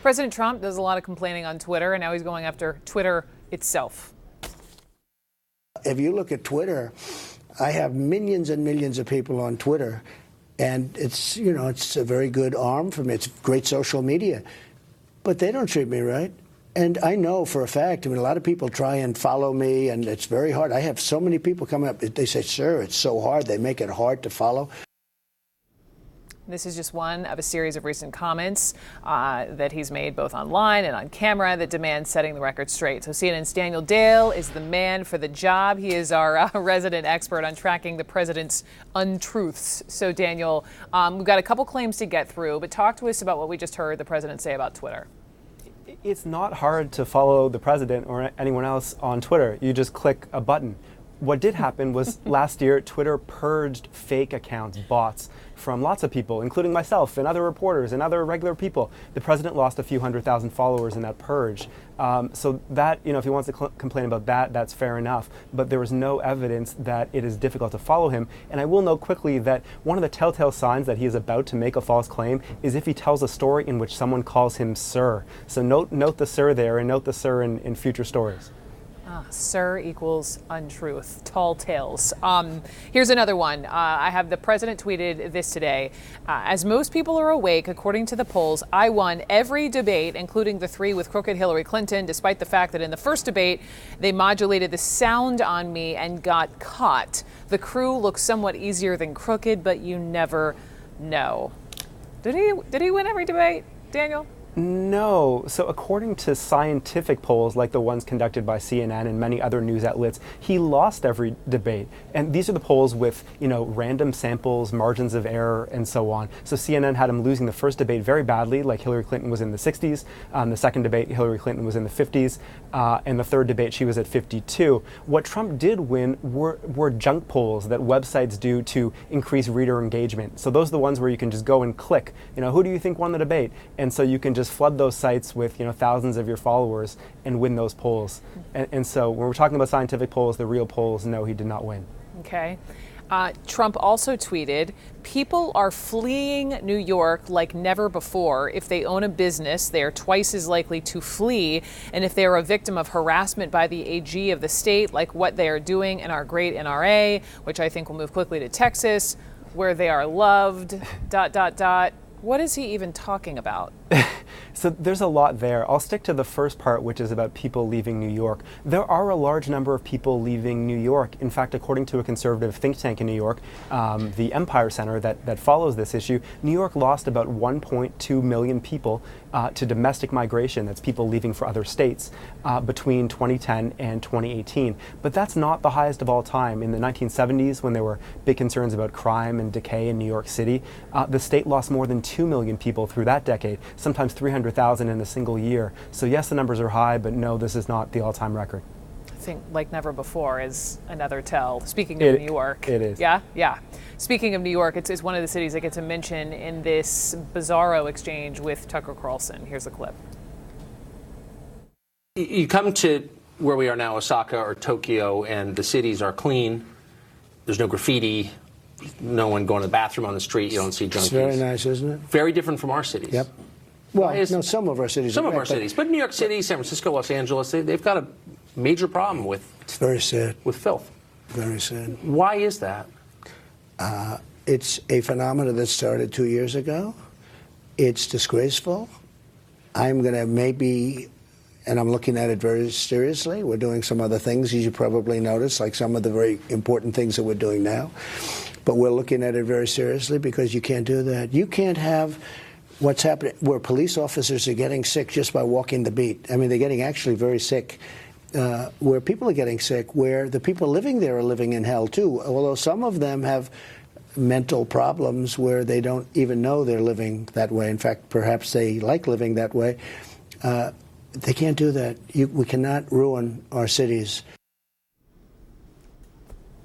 President Trump does a lot of complaining on Twitter, and now he's going after Twitter itself. If you look at Twitter, I have millions and millions of people on Twitter, and it's a very good arm for me. It's great social media, but they don't treat me right. And I know for a fact, a lot of people try and follow me, and it's very hard. I have so many people coming up. They say, sir, it's so hard. They make it hard to follow. This is just one of a series of recent comments that he's made both online and on camera that demand setting the record straight. So CNN's Daniel Dale is the man for the job. He is our resident expert on tracking the president's untruths. So Daniel, we've got a couple claims to get through, but talk to us about what we just heard the president say about Twitter. It's not hard to follow the president or anyone else on Twitter. You just click a button. What did happen was last year, Twitter purged fake accounts, bots, from lots of people, including myself and other reporters and other regular people. The president lost a few 100,000 followers in that purge. So that, if he wants to complain about that, that's fair enough. But there was no evidence that it is difficult to follow him. And I will note quickly that one of the telltale signs that he is about to make a false claim is if he tells a story in which someone calls him sir. So note the sir there, and note the sir in future stories. Sir equals untruth. Tall tales. Here's another one. I have the president tweeted this today. As most people are awake, according to the polls, I won every debate, including the 3 with crooked Hillary Clinton, despite the fact that in the first debate, they modulated the sound on me and got caught. The crew looks somewhat easier than crooked, but you never know. Did he win every debate, Daniel? No. So according to scientific polls like the ones conducted by CNN and many other news outlets, he lost every debate. And these are the polls with, random samples, margins of error, and so on. So CNN had him losing the first debate very badly, like Hillary Clinton was in the 60s. The second debate, Hillary Clinton was in the 50s. And the third debate, she was at 52. What Trump did win were junk polls that websites do to increase reader engagement. So those are the ones where you can just go and click, who do you think won the debate? And so you can just flood those sites with thousands of your followers and win those polls. And so when we're talking about scientific polls, the real polls, no, he did not win. Okay. Trump also tweeted, people are fleeing New York like never before. If they own a business, they are twice as likely to flee. And if they are a victim of harassment by the AG of the state, like what they are doing in our great NRA, which I think will move quickly to Texas, where they are loved, ... What is he even talking about? So there's a lot there. I'll stick to the first part, which is about people leaving New York. There are a large number of people leaving New York. In fact, according to a conservative think tank in New York, the Empire Center that follows this issue, New York lost about 1.2 million people to domestic migration. That's people leaving for other states between 2010 and 2018. But that's not the highest of all time. In the 1970s, when there were big concerns about crime and decay in New York City, the state lost more than 2 million people through that decade, sometimes 300,000 in a single year. So yes, the numbers are high, but no, this is not the all-time record. I think like never before is another tell. Speaking of New York. It is. Yeah. Speaking of New York, it's one of the cities that gets a mention in this bizarro exchange with Tucker Carlson. Here's a clip. You come to where we are now, Osaka or Tokyo, and the cities are clean. There's no graffiti. No one going to the bathroom on the street. You don't see junkies. It's very nice, isn't it? Very different from our cities. Yep. Well, some of our cities. Some of our cities. But New York City, San Francisco, Los Angeles, they've got a major problem with... It's very sad. With filth. Very sad. Why is that? It's a phenomenon that started 2 years ago. It's disgraceful. I'm going to maybe... And I'm looking at it very seriously. We're doing some other things, as you probably noticed, like some of the very important things that we're doing now. But we're looking at it very seriously because you can't do that. You can't have what's happening where police officers are getting sick just by walking the beat. I mean, they're getting actually very sick. Where people are getting sick, where the people living there are living in hell, too. Although some of them have mental problems where they don't even know they're living that way. In fact, perhaps they like living that way. They can't do that. We cannot ruin our cities.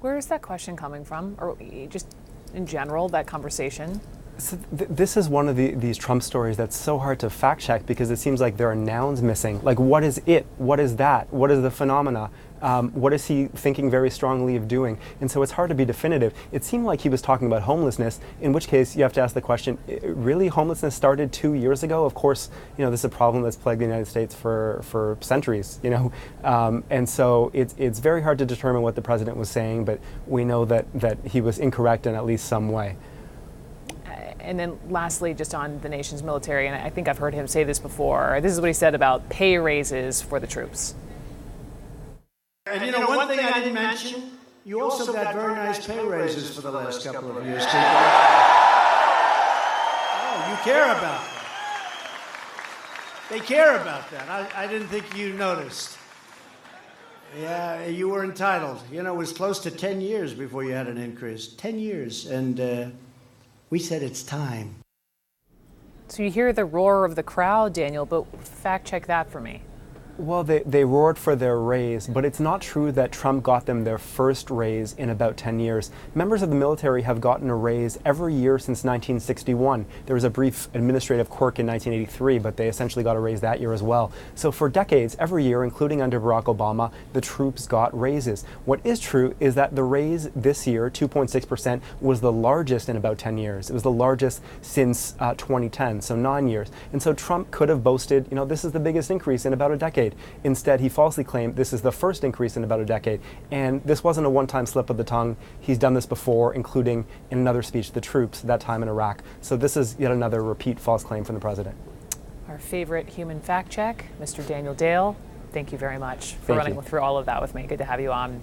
Where is that question coming from? Or just in general, that conversation? So this is one of these Trump stories that's so hard to fact check because it seems like there are nouns missing. Like, what is it? What is that? What is the phenomena? What is he thinking very strongly of doing? And so it's hard to be definitive. It seemed like he was talking about homelessness, in which case you have to ask the question, really homelessness started 2 years ago? Of course, this is a problem that's plagued the United States for centuries, and so it's very hard to determine what the president was saying, but we know that he was incorrect in at least some way. And then lastly, just on the nation's military, and I think I've heard him say this before, this is what he said about pay raises for the troops. And one thing I didn't mention, you also got very nice pay raises for the last couple of years, too. Oh, you care about that. They care about that. I didn't think you noticed. Yeah, you were entitled. It was close to 10 years before you had an increase. 10 years. And we said it's time. So you hear the roar of the crowd, Daniel, but fact check that for me. Well, they roared for their raise, but it's not true that Trump got them their first raise in about 10 years. Members of the military have gotten a raise every year since 1961. There was a brief administrative quirk in 1983, but they essentially got a raise that year as well. So for decades, every year, including under Barack Obama, the troops got raises. What is true is that the raise this year, 2.6%, was the largest in about 10 years. It was the largest since 2010, so 9 years. And so Trump could have boasted, this is the biggest increase in about a decade. Instead, he falsely claimed this is the first increase in about a decade. And this wasn't a one-time slip of the tongue. He's done this before, including in another speech to the troops, that time in Iraq. So this is yet another repeat false claim from the president. Our favorite human fact check, Mr. Daniel Dale, thank you very much for running through all of that with me. Good to have you on.